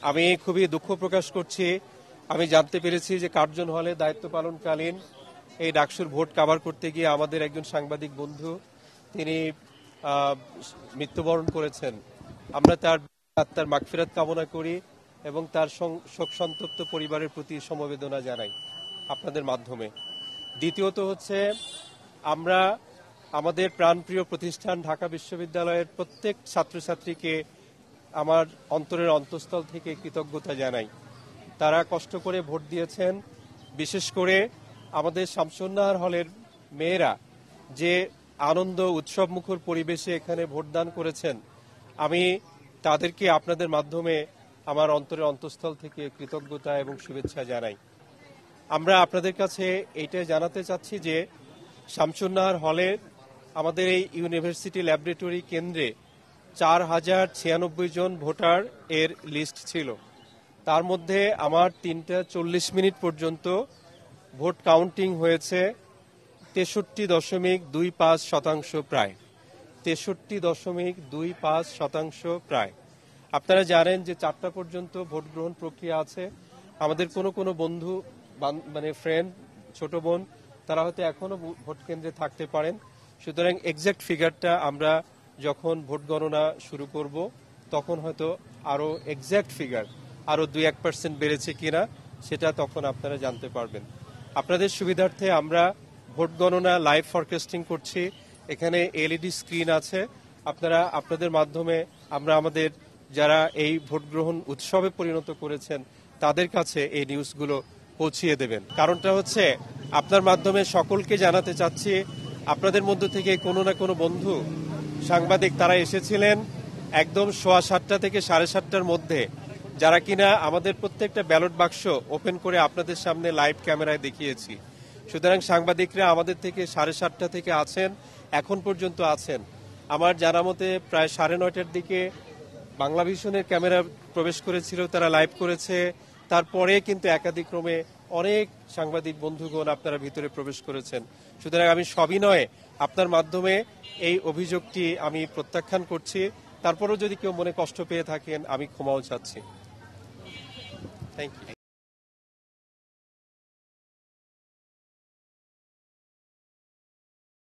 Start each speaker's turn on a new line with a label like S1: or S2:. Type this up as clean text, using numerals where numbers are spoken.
S1: আমি খুবই দুঃখ প্রকাশ করছি। আমি জানতে পেরেছি যে কার্জন হলে দায়িত্ব পালনকালীন এই ডাকসুর ভোট কাভার করতে গিয়ে আমাদের একজন সাংবাদিক বন্ধু তিনি মৃত্যুবরণ করেছেন। আমরা তার আত্মার মাগফিরাত কামনা করি এবং তার শোক সন্তপ্ত পরিবারের প্রতি সমবেদনা জানাই আপনাদের মাধ্যমে। দ্বিতীয়ত হচ্ছে, আমরা আমাদের প্রাণপ্রিয় প্রতিষ্ঠান ঢাকা বিশ্ববিদ্যালয়ের প্রত্যেক ছাত্রছাত্রীকে আমার অন্তরের অন্তঃস্থল থেকে কৃতজ্ঞতা জানাই। তারা কষ্ট করে ভোট দিয়েছেন। বিশেষ করে আমাদের শামসুন্নাহার হলের মেয়েরা যে আনন্দ উৎসবমুখর পরিবেশে এখানে ভোটদান করেছেন, আমি তাদেরকে আপনাদের মাধ্যমে আমার অন্তরের অন্তঃস্থল থেকে কৃতজ্ঞতা এবং শুভেচ্ছা জানাই। আমরা আপনাদের কাছে এইটাই জানাতে চাচ্ছি যে শামসুন্নাহার হলে আমাদের এই ইউনিভার্সিটি ল্যাবরেটরি কেন্দ্রে 4096 জন ভোটার এর লিস্ট ছিল। তার মধ্যে আমার 3:40 পর্যন্ত ভোট কাউন্টিং হয়েছে 63.25% প্রায় 63.25% প্রায়। আপনারা জানেন যে 4টা পর্যন্ত ভোট গ্রহণ প্রক্রিয়া আছে। আমাদের কোনো বন্ধু মানে ফ্রেন্ড, ছোট বোন, তারা হয়তো এখনো ভোট কেন্দ্রে থাকতে পারেন। সুতরাং এক্সাক্ট ফিগারটা আমরা যখন ভোট গণনা শুরু করব তখন হয়তো আরো এক্সাক্ট ফিগার আরো 2-1% বেড়েছে কিনা সেটা তখন আপনারা জানতে পারবেন। আপনাদের সুবিধার্থে আমরা ভোট গণনা লাইভ ফরকাস্টিং করছি। এখানে এলইডি স্ক্রিন আছে। আপনারা আপনাদের মাধ্যমে আমরা আমাদের যারা এই ভোট গ্রহণ উৎসবে পরিণত করেছেন তাদের কাছে এই নিউজগুলো পৌঁছিয়ে দেবেন। কারণটা হচ্ছে, আপনার মাধ্যমে সকলকে জানাতে চাচ্ছি, আপনাদের মধ্য থেকে কোনো না কোনো বন্ধু সাংবাদিক তারা এসেছিলেন একদম 7:15 থেকে 7:30টার মধ্যে, যারা কিনা আমাদের প্রত্যেকটা ব্যালট বাক্স ওপেন করে আপনাদের সামনে লাইভ ক্যামেরায় দেখিয়েছি। সুতরাং সাংবাদিকরা আমাদের থেকে 7:30 থেকে আছেন, এখন পর্যন্ত আছেন। আমার জানা মতে প্রায় 9:30টার দিকে বাংলা ভিশনের ক্যামেরা প্রবেশ করেছিল, তারা লাইভ করেছে। তারপরে কিন্তু একাধিক্রমে অনেক সাংবাদিক বন্ধুগণ আপনারা ভিতরে প্রবেশ করেছেন। সুতরাং আমি সবিনয়ে আপনার মাধ্যমে এই অভিযোগটি আমি প্রত্যাখ্যান করছি। তারপরেও যদি কেউ মনে কষ্ট পেয়ে থাকেন আমি ক্ষমাও চাচ্ছি। Thank you.